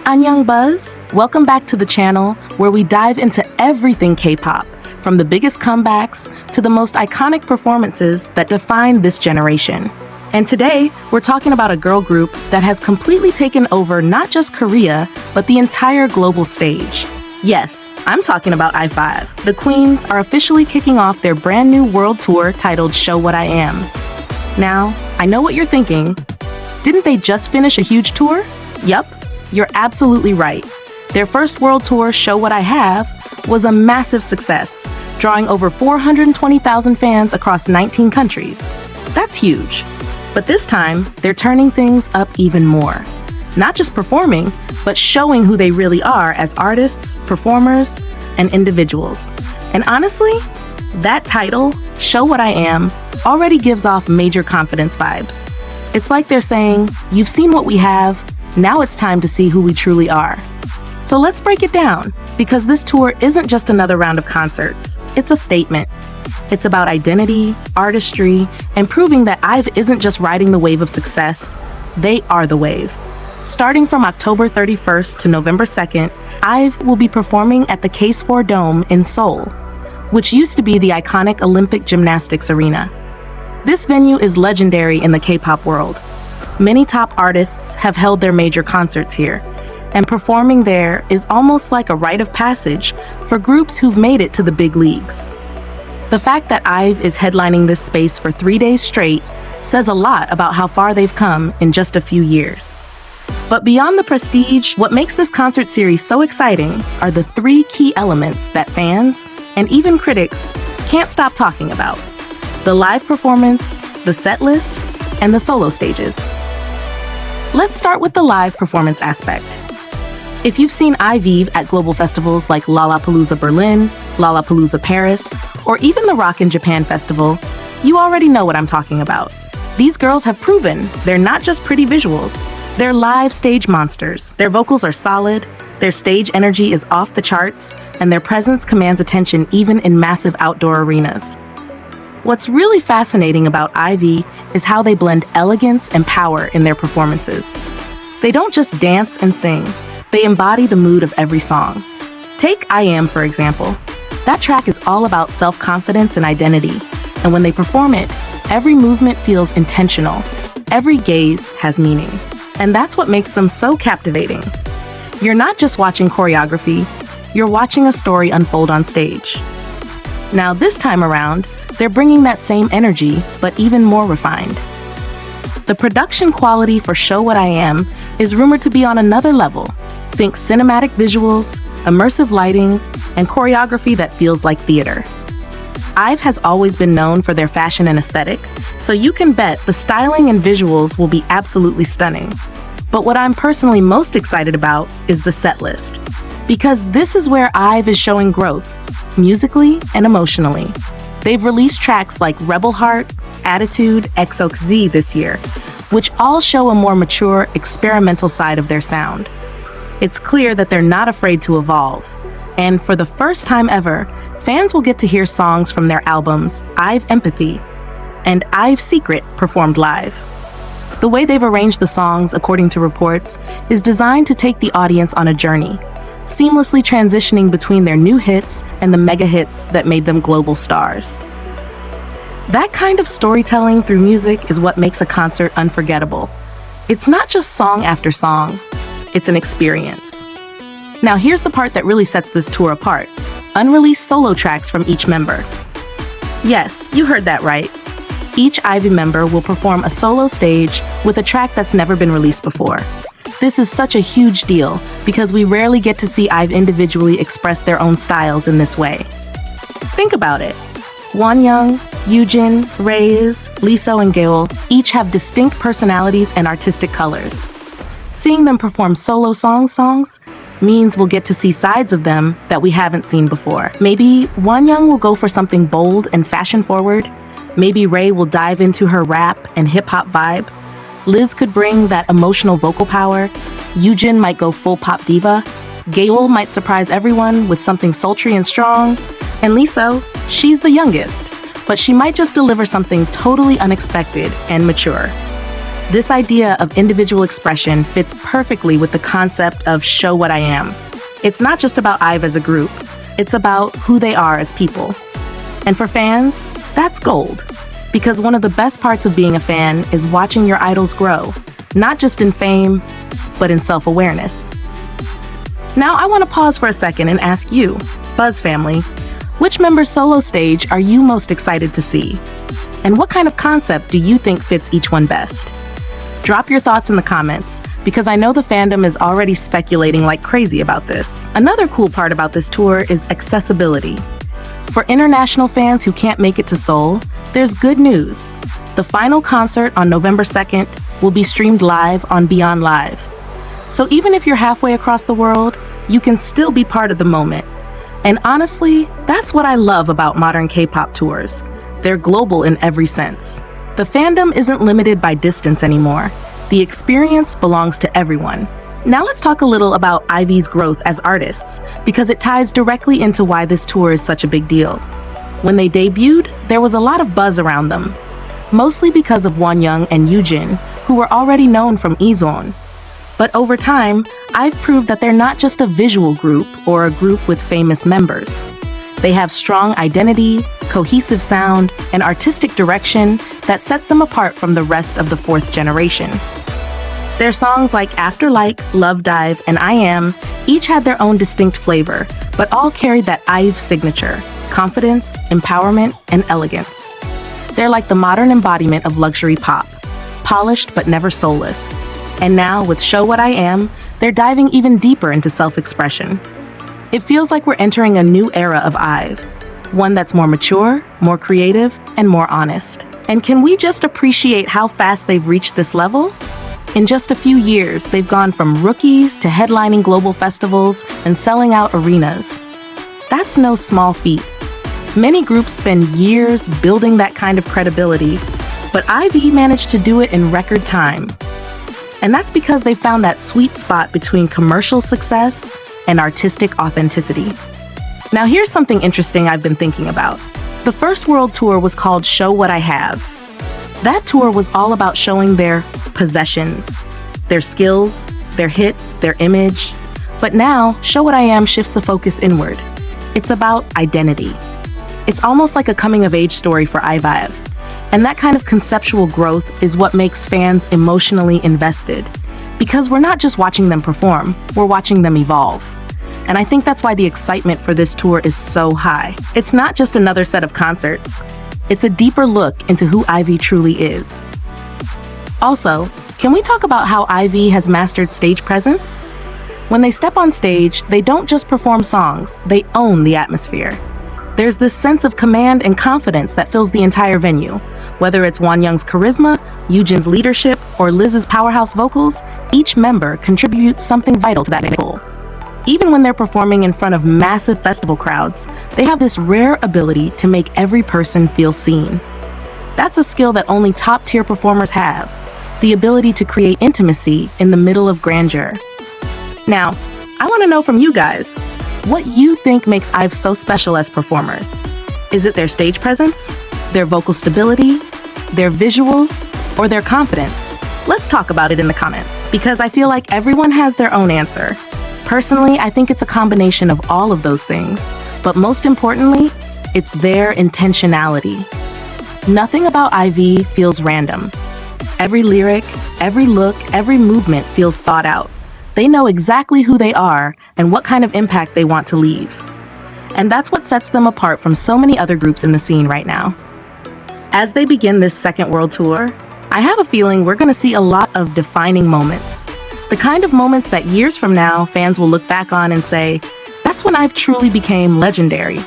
Annyeong Buzz! Welcome back to the channel where we dive into everything K-pop, from the biggest comebacks to the most iconic performances that define this generation. And today, we're talking about a girl group that has completely taken over not just Korea, but the entire global stage. Yes, I'm talking about IVE. The Queens are officially kicking off their brand new world tour titled Show What I Am. Now, I know what you're thinking. Didn't they just finish a huge tour? Yup. You're absolutely right. Their first world tour, Show What I Have, was a massive success, drawing over 420,000 fans across 19 countries. That's huge. But this time, they're turning things up even more. Not just performing, but showing who they really are as artists, performers, and individuals. And honestly, that title, Show What I Am, already gives off major confidence vibes. It's like they're saying, you've seen what we have, now it's time to see who we truly are. So let's break it down, because this tour isn't just another round of concerts. It's a statement. It's about identity, artistry, and proving that IVE isn't just riding the wave of success, they are the wave. Starting from October 31st to November 2nd, IVE will be performing at the Case4 Dome in Seoul, which used to be the iconic Olympic gymnastics arena. This venue is legendary in the K-pop world. Many top artists have held their major concerts here, and performing there is almost like a rite of passage for groups who've made it to the big leagues. The fact that IVE is headlining this space for 3 days straight says a lot about how far they've come in just a few years. But beyond the prestige, what makes this concert series so exciting are the 3 key elements that fans, and even critics, can't stop talking about: the live performance, the set list, and the solo stages. Let's start with the live performance aspect. If you've seen IVE at global festivals like Lollapalooza Berlin, Lollapalooza Paris, or even the Rock in Japan Festival, you already know what I'm talking about. These girls have proven they're not just pretty visuals, they're live stage monsters. Their vocals are solid, their stage energy is off the charts, and their presence commands attention even in massive outdoor arenas. What's really fascinating about IVE is how they blend elegance and power in their performances. They don't just dance and sing, they embody the mood of every song. Take I Am, for example. That track is all about self-confidence and identity, and when they perform it, every movement feels intentional. Every gaze has meaning. And that's what makes them so captivating. You're not just watching choreography, you're watching a story unfold on stage. Now this time around, they're bringing that same energy, but even more refined. The production quality for Show What I Am is rumored to be on another level. Think cinematic visuals, immersive lighting, and choreography that feels like theater. IVE has always been known for their fashion and aesthetic, so you can bet the styling and visuals will be absolutely stunning. But what I'm personally most excited about is the set list, because this is where IVE is showing growth, musically and emotionally. They've released tracks like Rebel Heart, Attitude, XOXZ this year, which all show a more mature, experimental side of their sound. It's clear that they're not afraid to evolve, and for the first time ever, fans will get to hear songs from their albums IVE Empathy and IVE Secret performed live. The way they've arranged the songs, according to reports, is designed to take the audience on a journey, seamlessly transitioning between their new hits and the mega hits that made them global stars. That kind of storytelling through music is what makes a concert unforgettable. It's not just song after song, it's an experience. Now here's the part that really sets this tour apart: unreleased solo tracks from each member. Yes, you heard that right. Each IVE member will perform a solo stage with a track that's never been released before. This is such a huge deal because we rarely get to see IVE individually express their own styles in this way. Think about it. Wonyoung, Yoojin, Reyes, Lisa, and Gail each have distinct personalities and artistic colors. Seeing them perform solo songs means we'll get to see sides of them that we haven't seen before. Maybe Wonyoung will go for something bold and fashion-forward. Maybe Rey will dive into her rap and hip-hop vibe. Liz could bring that emotional vocal power. Yoojin might go full pop diva. Gail might surprise everyone with something sultry and strong. And Lisa, she's the youngest, but she might just deliver something totally unexpected and mature. This idea of individual expression fits perfectly with the concept of show what I am. It's not just about IVE as a group, it's about who they are as people. And for fans, that's gold. Because one of the best parts of being a fan is watching your idols grow, not just in fame, but in self-awareness. Now I want to pause for a second and ask you, Buzz family, which member's solo stage are you most excited to see? And what kind of concept do you think fits each one best? Drop your thoughts in the comments, because I know the fandom is already speculating like crazy about this. Another cool part about this tour is accessibility. For international fans who can't make it to Seoul, there's good news. The final concert on November 2nd will be streamed live on Beyond Live. So even if you're halfway across the world, you can still be part of the moment. And honestly, that's what I love about modern K-pop tours. They're global in every sense. The fandom isn't limited by distance anymore. The experience belongs to everyone. Now let's talk a little about IVE's growth as artists, because it ties directly into why this tour is such a big deal. When they debuted, there was a lot of buzz around them, mostly because of Wonyoung and Yoojin, who were already known from Izone. But over time, IVE proved that they're not just a visual group or a group with famous members. They have strong identity, cohesive sound, and artistic direction that sets them apart from the rest of the fourth generation. Their songs like After Like, Love Dive, and I Am each had their own distinct flavor, but all carried that IVE signature: confidence, empowerment, and elegance. They're like the modern embodiment of luxury pop, polished but never soulless. And now, with Show What I Am, they're diving even deeper into self-expression. It feels like we're entering a new era of IVE, one that's more mature, more creative, and more honest. And can we just appreciate how fast they've reached this level? In just a few years, they've gone from rookies to headlining global festivals and selling out arenas. That's no small feat. Many groups spend years building that kind of credibility, but IVE managed to do it in record time. And that's because they found that sweet spot between commercial success and artistic authenticity. Now here's something interesting I've been thinking about. The first world tour was called Show What I Have. That tour was all about showing their possessions, their skills, their hits, their image. But now, Show What I Am shifts the focus inward. It's about identity. It's almost like a coming-of-age story for IVE. And that kind of conceptual growth is what makes fans emotionally invested. Because we're not just watching them perform, we're watching them evolve. And I think that's why the excitement for this tour is so high. It's not just another set of concerts. It's a deeper look into who IVE truly is. Also, can we talk about how IVE has mastered stage presence? When they step on stage, they don't just perform songs, they own the atmosphere. There's this sense of command and confidence that fills the entire venue. Whether it's Wonyoung's charisma, Yoojin's leadership, or Liz's powerhouse vocals, each member contributes something vital to that goal. Even when they're performing in front of massive festival crowds, they have this rare ability to make every person feel seen. That's a skill that only top-tier performers have, the ability to create intimacy in the middle of grandeur. Now, I want to know from you guys, what you think makes IVE so special as performers. Is it their stage presence, their vocal stability, their visuals, or their confidence? Let's talk about it in the comments, because I feel like everyone has their own answer. Personally, I think it's a combination of all of those things, but most importantly, it's their intentionality. Nothing about IVE feels random. Every lyric, every look, every movement feels thought out. They know exactly who they are and what kind of impact they want to leave. And that's what sets them apart from so many other groups in the scene right now. As they begin this second world tour, I have a feeling we're going to see a lot of defining moments. The kind of moments that years from now, fans will look back on and say, that's when IVE truly became legendary.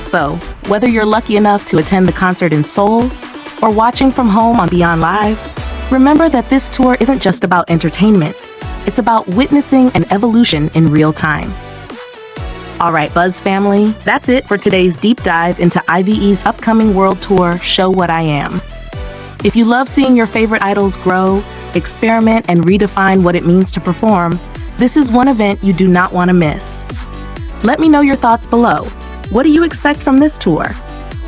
So, whether you're lucky enough to attend the concert in Seoul or watching from home on Beyond Live, remember that this tour isn't just about entertainment. It's about witnessing an evolution in real time. All right, Buzz family, that's it for today's deep dive into IVE's upcoming world tour, Show What I Am. If you love seeing your favorite idols grow, experiment, and redefine what it means to perform, this is one event you do not want to miss. Let me know your thoughts below. What do you expect from this tour?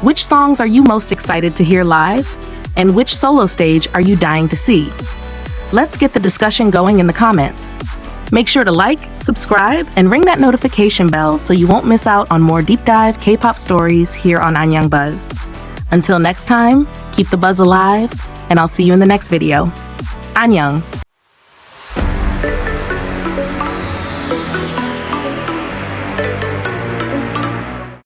Which songs are you most excited to hear live? And which solo stage are you dying to see? Let's get the discussion going in the comments. Make sure to like, subscribe, and ring that notification bell so you won't miss out on more deep dive K-pop stories here on Anyang Buzz. Until next time, keep the buzz alive, and I'll see you in the next video. Annyeong!